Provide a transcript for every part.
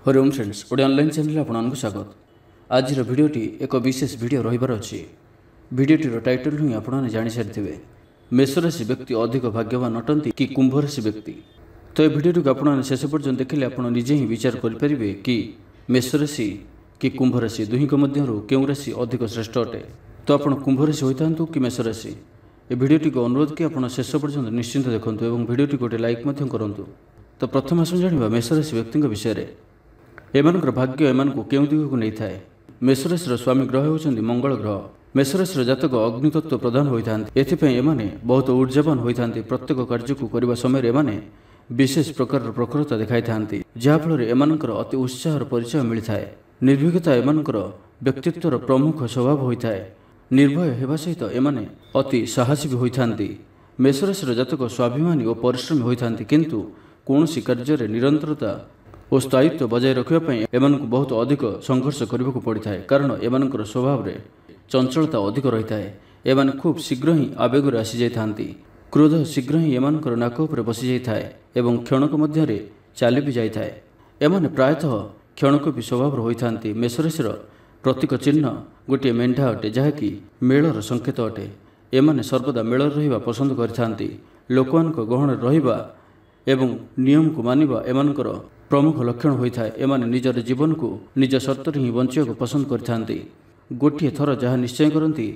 Hariom friends OD online channel आपको स्वागत। आज भिडियोटी एक विशेष भिडियो रहिबार अछि। भिडियोटीर टाइटल ही आपने जानि सारिथिबे। मेष राशि व्यक्ति अधिक भाग्यवान अटंती कि कुंभ राशि व्यक्ति। तो ये भिडियोटी को आपने शेष पर्यंत देखिले आपन निजे ही विचार कर परिबे कि मेष राशि कि कुंभ राशि दुहिक मध्यरु केउ राशि अधिक श्रेष्ठ अटे। तो आपन कुंभ राशि होइतांतु कि मेष राशि ए भिडियोटी को अनुरोध कि आपन शेष पर्यंत निश्चिंत देखंतु एवं भिडियोटी को लाइक मध्य करंतु। तो प्रथम आसु जानिबा मेष राशि व्यक्ति विषय रे। एमानकर भाग्य एमानकु केउ दिगकु नै थाए। मेष राशिर स्वामी ग्रह होउछन्ति मंगल ग्रह। मेष राशिर जातक अग्नितत्व प्रदान होइथान्ति। एथिपई एमाने बहुत ऊर्जावान होइथान्ति। प्रत्येक कार्यकु करिबा समय एमाने विशेष प्रकार प्रखरता देखाइथान्ति, जहा फल एमानकर अति उत्साहर परिचय मिलिथाए। निर्भीकता एमानकर व्यक्तित्वर प्रमुख स्वभाव होइथाए। निर्भय हेबा सहित एमाने अति साहसी भी होइथान्ति। मेष राशिर जातक स्वाभिमानी और परिश्रमी होइथान्ति, किंतु कोनोसी कार्य निरंतरता और स्थायित्व बजाय रखापी एमानकु बहुत अधिक संघर्ष करने को पड़ता है, कारण एमानकर स्वभाव रे चंचलता अधिक रही है। एमाने खूब शीघ्र ही आवेग आसी जाइथान्ति। क्रोध शीघ्र ही एमानकर नाक उपर बसी जाइथाए एवं क्षणक मध्य चली भी जाइथाए। एमाने प्रायतः क्षणक भी स्वभाव होइथान्ति। मेष राशिर प्रतीक चिन्ह गोटे मेंढा अटे, जहाँकि मेलर संकेत अटे। एमाने सर्वदा मेलर रहिबा पसंद करथान्ति। लोकमानक गहन रहिबा एवं नियम को मानिबा एमानकर प्रमुख लक्षण होता है। एमाने निजर जीवन को निज शर्त ही बंचिया पसंद करथान्ति। गोटे थर जहाँ निश्चय करती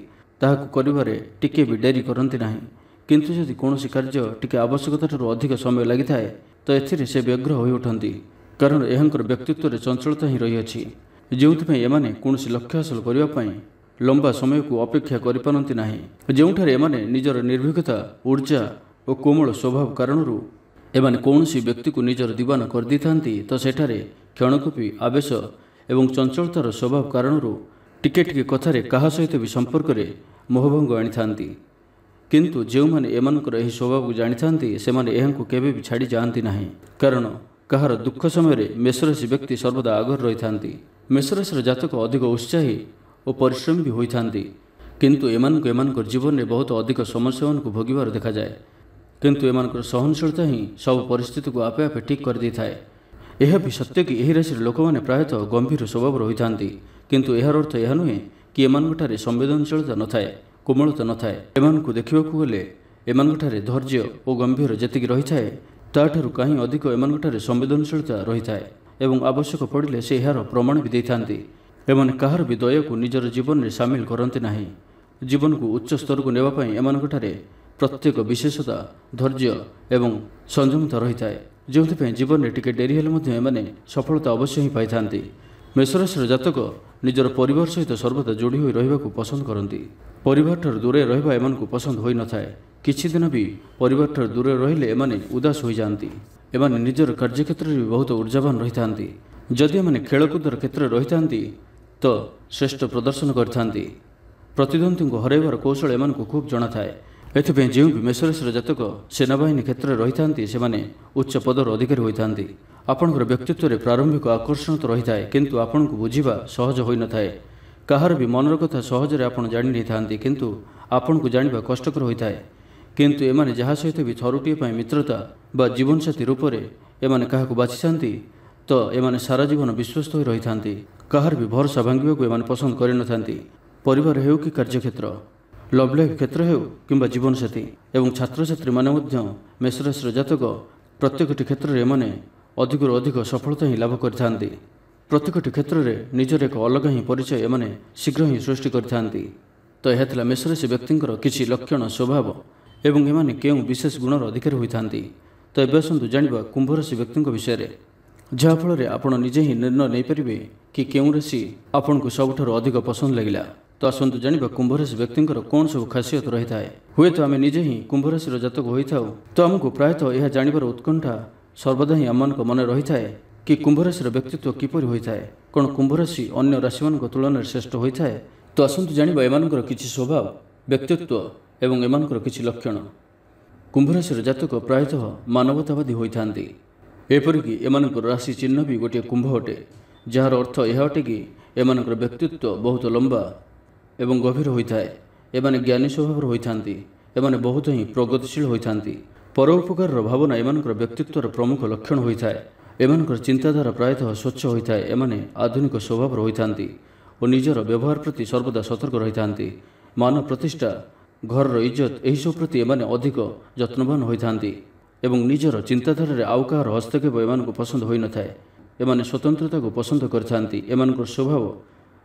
ताहाकु करिबारे टिके भी डेरी करती ना, किंतु यदि कौनसी कार्य टिके आवश्यकता अधिक समय लगी थाए तो एथिरे से व्यग्र होई उठंती, कारण एहांकर व्यक्तित्व रे चंचलता ही रही अछि, जेउथि एमाने कौनसी लक्ष्य हासिल करिबा पई लंबा समय को अपेक्षा करि पारंती नाही। जेउठारे एमाने निजर निर्भीकता ऊर्जा और कोमल स्वभाव कारणरू एमाने कौनसी व्यक्ति को निजर दीवाना कर दी थांती, तो सेठारे क्षणकूपी आवेश एवं चंचलतार स्वभाव कारणरू टिके टिके कथारे कहा सहित भी संपर्क रे मोहभंग आनी थांती। किंतु जो माने एमानकर एही स्वभाव को जानी थांती सेमाने एहांकु केबे भी छाड़ी जाआंती नाही, कारण कहार दुख समय रे मेष राशि व्यक्ति सर्वदा आगर रही थांती। मेष राशिर जातक अधिक उत्साही और परिश्रमी भी होई थांती, किंतु एमानकर जीवन में बहुत अधिक समस्या को भोगिबार देखा जाए। किंतु एमानकर सहनशीलता ही सब परिस्थिति को आपे आपे ठीक कर दी थाए। यह भी सत्य कि यही राशि लोक मैंने प्रायतः गंभीर स्वभाव रही थांती, किंतु यार अर्थ यह नुहे कि एमानकठारे संवेदनशीलता न थाए, कोमलता न थाए। एमानकु देखिबाकु गले एमानकठारे धैर्य और गंभीर जेतिकी रही थाए ताठारु कहीं अधिक एमानकठारे संवेदनशीलता रही थाए एवं आवश्यक पड़िले से यार प्रमाण भी देइथान्ति। एमाने कहार भी दया को निजर जीवन में सामिल करते नाही। जीवन को उच्च स्तर को नेबा पई एमानकठारे प्रत्येक विशेषता धैर्य एवं संयमता रही है, जो जीवन में टिके डेरी हेले एमाने सफलता अवश्य ही पाई थांती। मेष राशिर जातक निजर परिवार सहित सर्वदा जोड़ी होई रहिबाकु पसंद करती। परिवार ठार दूरे रहिबा एमानकु पसंद होई न थाए। किछि दिन भी परिवार ठार दूरे रहिले एमाने उदास होई जांती। एमाने निजर कार्यक्षेत्र में बहुत ऊर्जावान रही थांती। जदि एमाने खेलकूदर क्षेत्र रही थांती तो श्रेष्ठ प्रदर्शन करथांती। प्रतिद्वंदी को हरैबार कौशल एमानकु खूब जଣା थाए। एथिपई जो भी मेष राशिर जातक सेनाबाहिनी क्षेत्र में रही थांती सेमाने उच्च पदर अधिकारी होई थांती। आपणकर व्यक्तित्व रे प्रारंभिक आकर्षण तो रही थाए, किंतु आपण को बुझिबा सहज होई न थाए। कहार भी मनर कथा सहज रे आपण जानि नै थांती, किंतु आपण को जानिबा कष्टकर होई थाए। किंतु एमाने जहा सहित भी थरुटिए पई मित्रता बा जीवनसाथी रूप में एमाने काहाकु बाछि थांती तो एमाने सारा जीवन विश्वस्त होई रही थांती। कहार भी भरोसा भांगिबाकु एमाने पसंद करि न थांती। परिवार हेउ कि कार्यक्षेत्र, लव लाइफ क्षेत्र हो कि जीवनसाथी एवं छात्र छात्री माने मेष राशिर जातक प्रत्येक क्षेत्र में एमाने अधिक अधिक सफलता ही लाभ करथांती। प्रत्येक क्षेत्र में निजर एक अलग ही परिचय एमाने शीघ्र ही सृष्टि करथांती। तो यह थिला मेष राशि व्यक्तिंकर किछि लक्षण स्वभाव एवं एमाने केउं विशेष गुणर अधिकारी होइथांती। तो एबे आसंतु जानिबा कुंभ राशि व्यक्तिंक विषय रे, जहा फल आपण निजे ही निर्णय नहीं पारिबे कि केउं राशि आपनकु सबठारु अधिक पसंद लागिला। तो आसंतु जानिबा कुंभ राशि व्यक्तिंकर कौन सब खासियत रही थाए। हुए तो आम निजे ही कुंभ राशिर जातक होई थाउ तो आमको प्रायतः यह जानिबार उत्कंठा सर्वदा ही आम मन रही थाए कि कुंभ राशिर व्यक्तित्व किपरि होई थाए, कौन कुंभ राशि अन्य राशि मान तुलन श्रेष्ठ होई थाए। तो आसंतु जानिबा एमानकर किछि स्वभाव व्यक्तित्व एवं एमानकर किछि लक्षण। कुंभ राशिर जातक प्रायतः मानवतावादी होई थांती। एपरिकी एमानकर राशि चिन्ह भी गोटे कुंभ अटे, जार अर्थ यह अटे कि एमानकर व्यक्तित्व बहुत लंबा एवं गभीर होता है। एमाने ज्ञानी स्वभाव होता, एमाने बहुत ही प्रगतिशील होता। परोपकार भावना एमानकर व्यक्तित्वर प्रमुख लक्षण होता है। ଏମାନଙ୍କର ଚିନ୍ତାଧାରା ପ୍ରାୟତଃ ସ୍ୱଚ୍ଛ ହୋଇଥାଏ। ଏମାନେ ଆଧୁନିକ ସ୍ୱଭାବର ହୋଇଥାନ୍ତି ଓ ନିଜର ବ୍ୟବହାର ପ୍ରତି ସର୍ବଦା ସତର୍କ ରହିଥାନ୍ତି। ମାନ ପ୍ରତିଷ୍ଠା, ଘରର ଇଜ୍ଜତ ଏହିସବୁ ପ୍ରତି ଏମାନେ ଅଧିକ ଯତ୍ନବାନ ହୋଇଥାନ୍ତି ଏବଂ ନିଜର ଚିନ୍ତାଧାରାରେ ଆଉ କାହାର ହସ୍ତକ୍ଷେପ ଏମାନଙ୍କୁ ପସନ୍ଦ ହୋଇନଥାଏ। ଏମାନେ ସ୍ୱତନ୍ତ୍ରତାକୁ ପସନ୍ଦ କରିଥାନ୍ତି। ଏମାନଙ୍କର ସ୍ୱଭାବ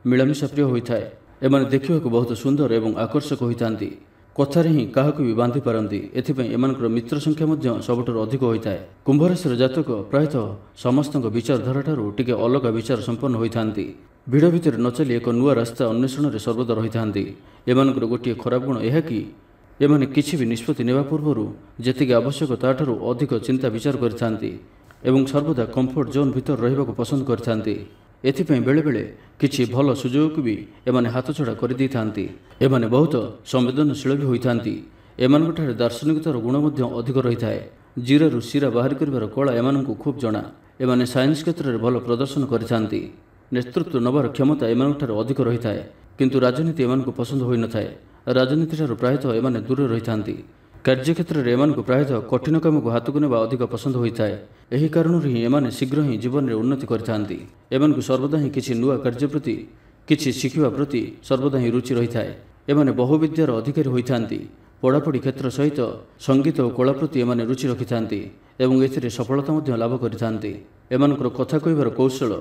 ମିଳାମିଶା ପ୍ରିୟ ହୋଇଥାଏ। ଏମାନେ ଦେଖିବାକୁ ବହୁତ ସୁନ୍ଦର ଏବଂ ଆକର୍ଷକ ହୋଇଥାନ୍ତି। କଥାରେ ହିଁ କାହାକୁ ବି ବାନ୍ଧି ପାରନ୍ତି। ଏଥିପାଇଁ ଏମାନଙ୍କର ମିତ୍ର ସଂଖ୍ୟା ମଧ୍ୟ ସବୁଠାରୁ ଅଧିକ ହୋଇଥାଏ। କୁମ୍ଭ ରାଶିର ଜାତକ ପ୍ରାୟତଃ ସମସ୍ତଙ୍କ ବିଚାରଧାରାଠାରୁ ଟିକେ ଅଲଗା ବିଚାର ସମ୍ପନ୍ନ ହୋଇଥାନ୍ତି। ଭିଡ଼ ଭିତରେ ନ ଚାଲି ଏକ ନୂଆ ରାସ୍ତା ଅନ୍ୱେଷଣରେ ସର୍ବଦା ରହିଥାନ୍ତି। ଏମାନଙ୍କର ଗୋଟିଏ ଖରାପ ଗୁଣ ଏହା କି ଏମାନେ କିଛି ବି ନିଷ୍ପତ୍ତି ନେବା ପୂର୍ବରୁ ଯେତିକି ଆବଶ୍ୟକ ତାଠାରୁ ଅଧିକ ଚିନ୍ତା ବିଚାର କରିଥାନ୍ତି ଏବଂ ସର୍ବଦା କମ୍ଫର୍ଟ ଜୋନ୍ ଭିତରେ ରହିବାକୁ ପସନ୍ଦ କରିଥାନ୍ତି। ଏଥିପାଇଁ ବେଳେବେଳେ କିଛି ଭଲ ସୁଯୋଗକୁ ବି ଏମାନେ ହାତଛଡ଼ା କରିଦେଇଥାନ୍ତି। ଏମାନେ ବହୁତ ସମ୍ବେଦନଶୀଳ ବି ହୋଇଥାନ୍ତି। ଏମାନଙ୍କଠାରେ ଦାର୍ଶନିକତାର ଗୁଣ ମଧ୍ୟ ଅଧିକ ରହିଥାଏ। ଜିରାରୁ ଶିରା ବାହାରି କରିବାର କଳା ଏମାନଙ୍କୁ ଖୁବ୍ ଜଣା। ଏମାନେ ସାଇନ୍ସ କ୍ଷେତ୍ରରେ ଭଲ ପ୍ରଦର୍ଶନ କରିଥାନ୍ତି। ନେତୃତ୍ୱ ନେବାର କ୍ଷମତା ଏମାନଙ୍କଠାରେ ଅଧିକ ରହିଥାଏ। କିନ୍ତୁ ରାଜନୀତି ଏମାନଙ୍କୁ ପସନ୍ଦ ହୋଇନଥାଏ। ରାଜନୀତିଠାରୁ ପ୍ରାୟତଃ ଏମାନେ ଦୂରରେ ରହିଥାନ୍ତି। କାର୍ଯ୍ୟକ୍ଷେତ୍ରରେ ଏମାନଙ୍କୁ ପ୍ରାୟତଃ କଠିନ କାମକୁ ହାତକୁ ନେବା ଅଧିକ ପସନ୍ଦ ହୋଇଥାଏ। ଏହି କାରଣରୁ ହିଁ ଏମାନେ ଶୀଘ୍ର ହିଁ ଜୀବନରେ ଉନ୍ନତି କରିଥାନ୍ତି। ଏମାନଙ୍କୁ ସର୍ବଦା ହିଁ କିଛି ନୂଆ କାର୍ଯ୍ୟ ପ୍ରତି, କିଛି ଶିଖିବା ପ୍ରତି ସର୍ବଦା ହିଁ ରୁଚି ରହିଥାଏ। ଏମାନେ ବହୁବିଦ୍ୟାର ଅଧିକାରୀ ହୋଇଥାନ୍ତି। ପଢ଼ାପଢ଼ି କ୍ଷେତ୍ର ସହିତ ସଙ୍ଗୀତ ଓ କଳା ପ୍ରତି ଏମାନେ ରୁଚି ରଖିଥାନ୍ତି ଏବଂ ଏଥିରେ ସଫଳତା ମଧ୍ୟ ଲାଭ କରିଥାନ୍ତି। ଏମାନଙ୍କର କଥା କହିବାର କୌଶଳ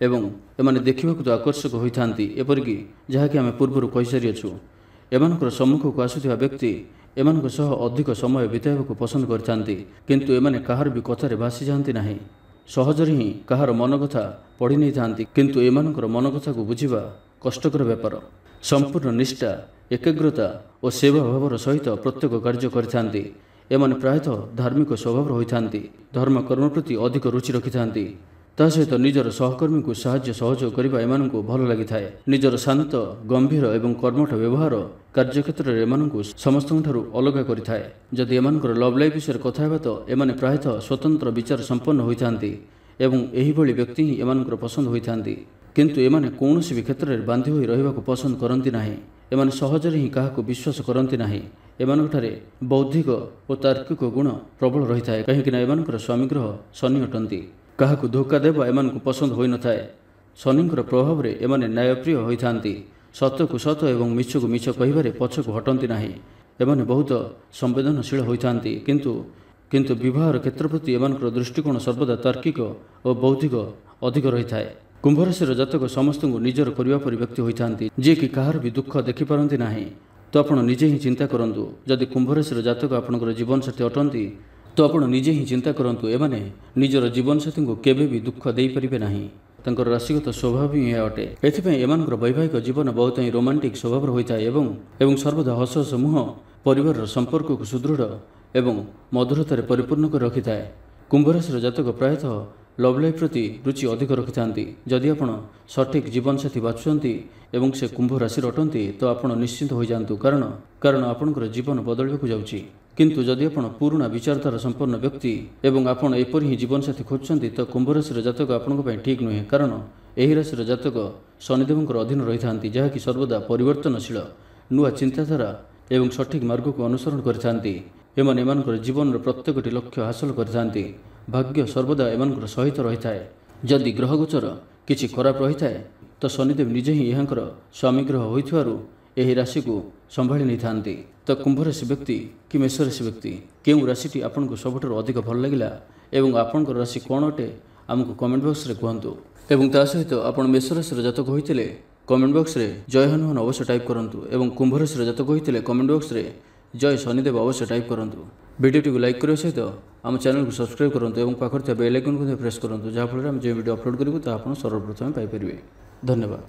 ଏବଂ ଏମାନେ ଦେଖିବାକୁ ତ ଆକର୍ଷକ ହୋଇଥାନ୍ତି, ଏପରିକି ଯାହାକି ଆମେ ପୂର୍ବରୁ କହିସାରିଅଛୁ। ଏମାନଙ୍କର ସମ୍ମୁଖକୁ ଆସୁଥିବା ବ୍ୟକ୍ତି ଏମାନଙ୍କ ସହ ଅଧିକ ସମୟ ବିତାଇବାକୁ ପସନ୍ଦ କରିଥାନ୍ତି, କିନ୍ତୁ ଏମାନେ କାହାର ବି କଥାରେ ଭାସିଯାଆନ୍ତି ନାହିଁ। ସହଜରେ ହିଁ କାହାର ମନ କଥା ପଢ଼ି ନେଇଥାନ୍ତି, କିନ୍ତୁ ଏମାନଙ୍କର ମନ କଥାକୁ ବୁଝିବା କଷ୍ଟକର ବ୍ୟାପାର। ସମ୍ପୂର୍ଣ୍ଣ ନିଷ୍ଠା, ଏକାଗ୍ରତା ଓ ସେବା ଭାବର ସହିତ ପ୍ରତ୍ୟେକ କାର୍ଯ୍ୟ କରିଥାନ୍ତି। ଏମାନେ ପ୍ରାୟତଃ ଧାର୍ମିକ ସ୍ୱଭାବର ହୋଇଥାନ୍ତି। ଧର୍ମକର୍ମ ପ୍ରତି ଅଧିକ ରୁଚି ରଖିଥାନ୍ତି। ତା ସହିତ ନିଜର ସହକର୍ମୀଙ୍କୁ ସାହାଯ୍ୟ ସହଯୋଗ କରିବା ଏମାନଙ୍କୁ ଭଲ ଲାଗିଥାଏ। ନିଜର ଶାନ୍ତ, ଗମ୍ଭୀର ଏବଂ କର୍ମଠ ବ୍ୟବହାର କାର୍ଯ୍ୟକ୍ଷେତ୍ରରେ ଏମାନଙ୍କୁ ସମସ୍ତଙ୍କଠାରୁ ଅଲଗା କରିଥାଏ। ଯଦି ଏମାନଙ୍କର ଲଭ୍ ଲାଇଫ୍ ବିଷୟରେ କଥା ହେବା ତ ଏମାନେ ପ୍ରାୟତଃ ସ୍ୱତନ୍ତ୍ର ବିଚାର ସମ୍ପନ୍ନ ହୋଇଥାନ୍ତି ଏବଂ ଏହିଭଳି ବ୍ୟକ୍ତି ହିଁ ଏମାନଙ୍କର ପସନ୍ଦ ହୋଇଥାନ୍ତି। କିନ୍ତୁ ଏମାନେ କୌଣସି ବି କ୍ଷେତ୍ରରେ ବାନ୍ଧି ହୋଇ ରହିବାକୁ ପସନ୍ଦ କରନ୍ତି ନାହିଁ। ଏମାନେ ସହଜରେ ହିଁ କାହାକୁ ବିଶ୍ୱାସ କରନ୍ତି ନାହିଁ। ଏମାନଙ୍କଠାରେ ବୌଦ୍ଧିକ ଓ ତାର୍କିକ ଗୁଣ ପ୍ରବଳ ରହିଥାଏ, କାହିଁକିନା ଏମାନଙ୍କର ସ୍ୱାମୀ ଗ୍ରହ ଶନି ଅଟନ୍ତି। କାହାକୁ ଧୋକା ଦେବା ଏମାନଙ୍କୁ ପସନ୍ଦ ହୋଇନଥାଏ। ଶନିଙ୍କର ପ୍ରଭାବରେ ଏମାନେ ନ୍ୟାୟପ୍ରିୟ ହୋଇଥାନ୍ତି। ସତକୁ ସତ ଏବଂ ମିଛକୁ ମିଛ କହିବାରେ ପଛକୁ ହଟନ୍ତି ନାହିଁ। ଏମାନେ ବହୁତ ସମ୍ବେଦନଶୀଳ ହୋଇଥାନ୍ତି, କିନ୍ତୁ ବିବାହର କ୍ଷେତ୍ର ପ୍ରତି ଏମାନଙ୍କର ଦୃଷ୍ଟିକୋଣ ସର୍ବଦା ତାର୍କିକ ଓ ବୌଦ୍ଧିକ ଅଧିକ ରହିଥାଏ। କୁମ୍ଭ ରାଶିର ଜାତକ ସମସ୍ତଙ୍କୁ ନିଜର କରିବା ପରି ବ୍ୟକ୍ତି ହୋଇଥାନ୍ତି, ଯିଏକି କାହାର ବି ଦୁଃଖ ଦେଖିପାରନ୍ତି ନାହିଁ। ତ ଆପଣ ନିଜେ ହିଁ ଚିନ୍ତା କରନ୍ତୁ, ଯଦି କୁମ୍ଭ ରାଶିର ଜାତକ ଆପଣଙ୍କର ଜୀବନସାଥୀ ଅଟନ୍ତି ତ ଆପଣ ନିଜେ ହିଁ ଚିନ୍ତା କରନ୍ତୁ, ଏମାନେ ନିଜର ଜୀବନସାଥୀଙ୍କୁ କେବେ ବି ଦୁଃଖ ଦେଇପାରିବେ ନାହିଁ। ତାଙ୍କର ରାଶିଗତ ସ୍ୱଭାବ ହିଁ ଏହା ଅଟେ। ଏଥିପାଇଁ ଏମାନଙ୍କର ବୈବାହିକ ଜୀବନ ବହୁତ ହିଁ ରୋମାଣ୍ଟିକ ସ୍ୱଭାବର ହୋଇଥାଏ ଏବଂ ସର୍ବଦା ହସ ହସ ମୁହଁ ପରିବାରର ସମ୍ପର୍କକୁ ସୁଦୃଢ଼ ଏବଂ ମଧୁରତାରେ ପରିପୂର୍ଣ୍ଣ କରି ରଖିଥାଏ। କୁମ୍ଭ ରାଶିର ଜାତକ ପ୍ରାୟତଃ ଲଭ୍ ଲାଇଫ୍ ପ୍ରତି ରୁଚି ଅଧିକ ରଖିଥାନ୍ତି। ଯଦି ଆପଣ ସଠିକ୍ ଜୀବନସାଥୀ ବାଛୁଛନ୍ତି ଏବଂ ସେ କୁମ୍ଭ ରାଶିର ଅଟନ୍ତି ତ ଆପଣ ନିଶ୍ଚିନ୍ତ ହୋଇଯାଆନ୍ତୁ, କାରଣ ଆପଣଙ୍କର ଜୀବନ ବଦଳିବାକୁ ଯାଉଛି। କିନ୍ତୁ ଯଦି ଆପଣ ପୁରୁଣା ବିଚାରଧାରା ସମ୍ପନ୍ନ ବ୍ୟକ୍ତି ଏବଂ ଆପଣ ଏପରି ହିଁ ଜୀବନସାଥୀ ଖୋଜୁଛନ୍ତି ତ କୁମ୍ଭ ରାଶିର ଜାତକ ଆପଣଙ୍କ ପାଇଁ ଠିକ୍ ନୁହେଁ, କାରଣ ଏହି ରାଶିର ଜାତକ ଶନିଦେବଙ୍କର ଅଧୀନ ରହିଥାନ୍ତି, ଯାହାକି ସର୍ବଦା ପରିବର୍ତ୍ତନଶୀଳ, ନୂଆ ଚିନ୍ତାଧାରା ଏବଂ ସଠିକ୍ ମାର୍ଗକୁ ଅନୁସରଣ କରିଥାନ୍ତି। ଏମାନେ ଏମାନଙ୍କର ଜୀବନର ପ୍ରତ୍ୟେକଟି ଲକ୍ଷ୍ୟ ହାସଲ କରିଥାନ୍ତି। ଭାଗ୍ୟ ସର୍ବଦା ଏମାନଙ୍କର ସହିତ ରହିଥାଏ। ଯଦି ଗ୍ରହଗୋଚର କିଛି ଖରାପ ରହିଥାଏ ତ ଶନିଦେବ ନିଜେ ହିଁ ଏହାଙ୍କର ସ୍ୱାମୀ ଗ୍ରହ ହୋଇଥିବାରୁ ଏହି ରାଶିକୁ ସମ୍ଭାଳି ନେଇଥାନ୍ତି। ତ କୁମ୍ଭ ରାଶି ବ୍ୟକ୍ତି କି ମେଷ ରାଶି ବ୍ୟକ୍ତି କେଉଁ ରାଶିଟି ଆପଣଙ୍କୁ ସବୁଠାରୁ ଅଧିକ ଭଲ ଲାଗିଲା ଏବଂ ଆପଣଙ୍କର ରାଶି କ'ଣ ଅଟେ ଆମକୁ କମେଣ୍ଟ ବକ୍ସରେ କୁହନ୍ତୁ। ଏବଂ ତା ସହିତ ଆପଣ ମେଷ ରାଶିର ଜାତକ ହୋଇଥିଲେ କମେଣ୍ଟ ବକ୍ସରେ ଜୟ ହନୁମାନ ଅବଶ୍ୟ ଟାଇପ୍ କରନ୍ତୁ ଏବଂ କୁମ୍ଭ ରାଶିର ଜାତକ ହୋଇଥିଲେ କମେଣ୍ଟ ବକ୍ସରେ ଜୟ ଶନିଦେବ ଅବଶ୍ୟ ଟାଇପ୍ କରନ୍ତୁ। ଭିଡ଼ିଓଟିକୁ ଲାଇକ୍ କରିବା ସହିତ ଆମ ଚ୍ୟାନେଲକୁ ସବସ୍କ୍ରାଇବ୍ କରନ୍ତୁ ଏବଂ ପାଖରେ ଥିବା ବେଲ୍ ଆଇକନ୍କୁ ମଧ୍ୟ ପ୍ରେସ୍ କରନ୍ତୁ, ଯାହାଫଳରେ ଆମେ ଯେଉଁ ଭିଡ଼ିଓ ଅପଲୋଡ଼ କରିବୁ ତାହା ଆପଣ ସର୍ବପ୍ରଥମେ ପାଇପାରିବେ। ଧନ୍ୟବାଦ।